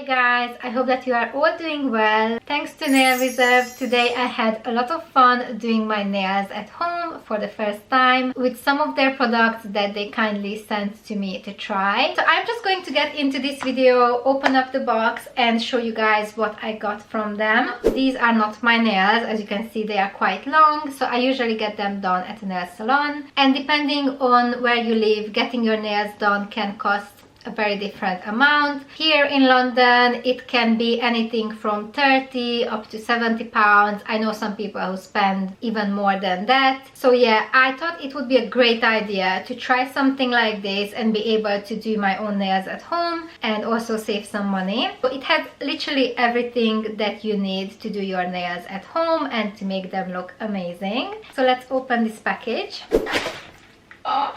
Hey guys, I hope that you are all doing well. Thanks to Nail Reserve, today I had a lot of fun doing my nails at home for the first time with some of their products that they kindly sent to me to try. So I'm just going to get into this video, open up the box and show you guys what I got from them. These are not my nails, as you can see they are quite long, so I usually get them done at a nail salon, and depending on where you live, getting your nails done can cost a very different amount. Here in London it can be anything from 30 up to 70 pounds. I know some people who spend even more than that. So yeah, I thought it would be a great idea to try something like this and be able to do my own nails at home and also save some money. So it has literally everything that you need to do your nails at home and to make them look amazing. So let's open this package. Oh,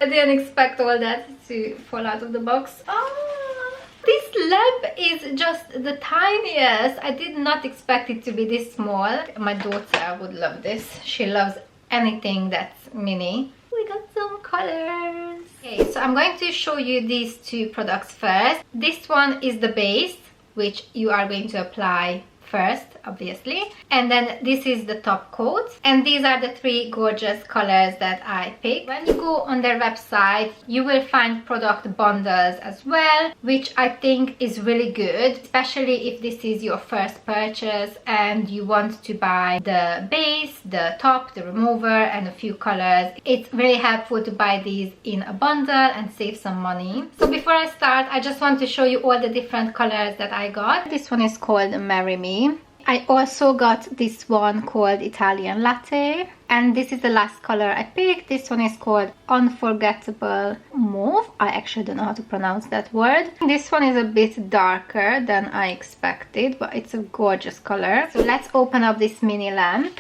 I didn't expect all that to fall out of the box. Oh, this lamp is just the tiniest. I did not expect it to be this small. My daughter would love this. She loves anything that's mini. We got some colors. Okay, so I'm going to show you these two products first. This one is the base, which you are going to apply first, obviously, and then this is the top coat, and these are the three gorgeous colors that I picked. When you go on their website you will find product bundles as well, which I think is really good, especially if this is your first purchase and you want to buy the base, the top, the remover and a few colors. It's really helpful to buy these in a bundle and save some money. So before I start, I just want to show you all the different colors that I got. This one is called Marry Me. I also got this one called Italian Latte, and this is the last color I picked. This one is called Unforgettable Mauve. I actually don't know how to pronounce that word. This one is a bit darker than I expected, but it's a gorgeous color. So let's open up this mini lamp.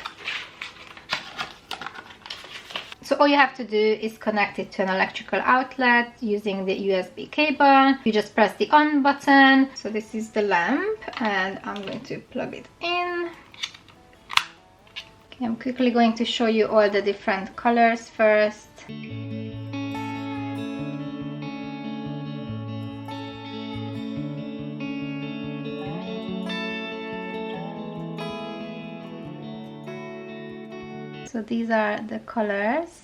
So all you have to do is connect it to an electrical outlet using the USB cable. You just press the on button. So this is the lamp and I'm going to plug it in. Okay, I'm quickly going to show you all the different colors first. So these are the colors.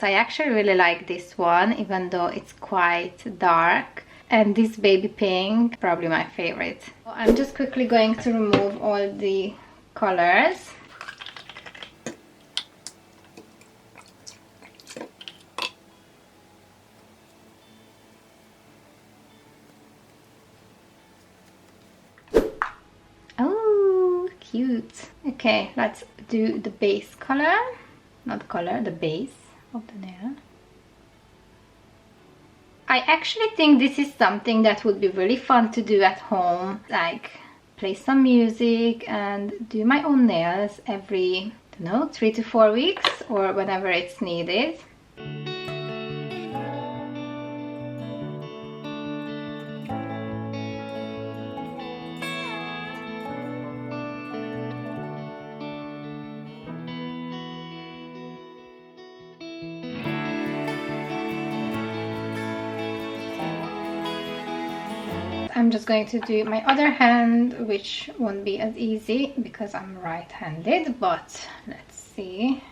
I actually really like this one, even though it's quite dark. And this baby pink, probably my favorite. I'm just quickly going to remove all the colors. Cute. Okay, let's do the base color. Not color, the base of the nail. I actually think this is something that would be really fun to do at home. Like play some music and do my own nails every, I don't know, 3 to 4 weeks or whenever it's needed. I'm just going to do my other hand, which won't be as easy because I'm right-handed, but let's see.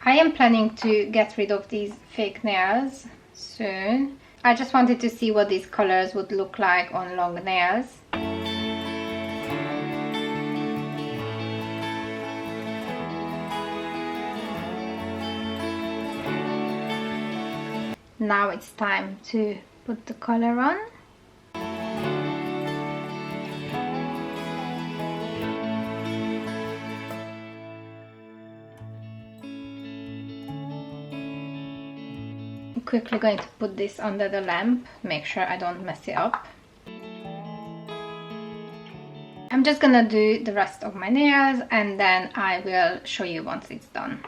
I am planning to get rid of these fake nails soon. I just wanted to see what these colors would look like on long nails. Now it's time to put the color on. I'm quickly going to put this under the lamp, make sure I don't mess it up. I'm just gonna do the rest of my nails and then I will show you once it's done.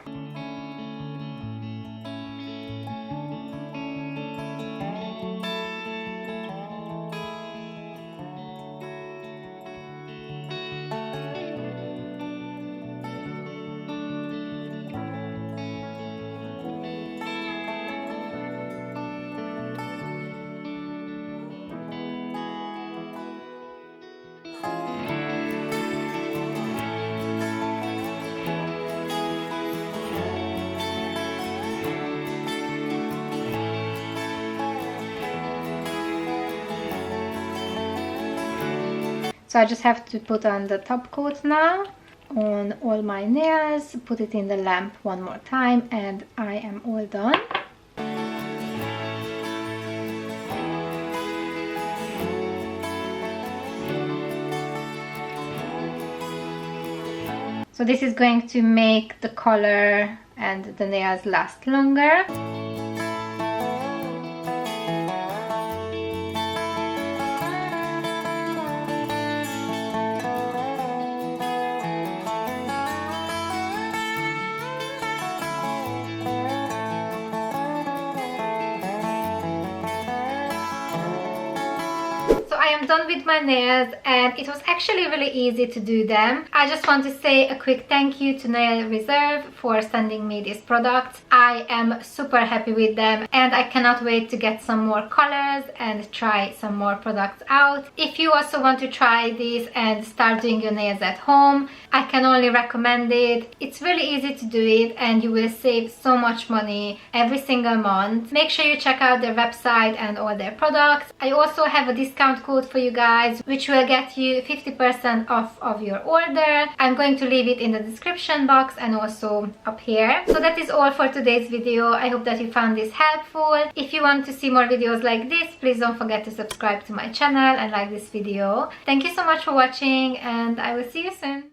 So I just have to put on the top coat now on all my nails, put it in the lamp one more time, and I am all done. So this is going to make the color and the nails last longer. I am done with my nails and it was actually really easy to do them. I just want to say a quick thank you to Nail Reserve for sending me these products. I am super happy with them and I cannot wait to get some more colors and try some more products out. If you also want to try these and start doing your nails at home, I can only recommend it. It's really easy to do it and you will save so much money every single month. Make sure you check out their website and all their products. I also have a discount code for you guys which will get you 50% off of your order. I'm going to leave it in the description box and also up here. So that is all for today's video. I hope that you found this helpful. If you want to see more videos like this, please don't forget to subscribe to my channel and like this video. Thank you so much for watching and I will see you soon.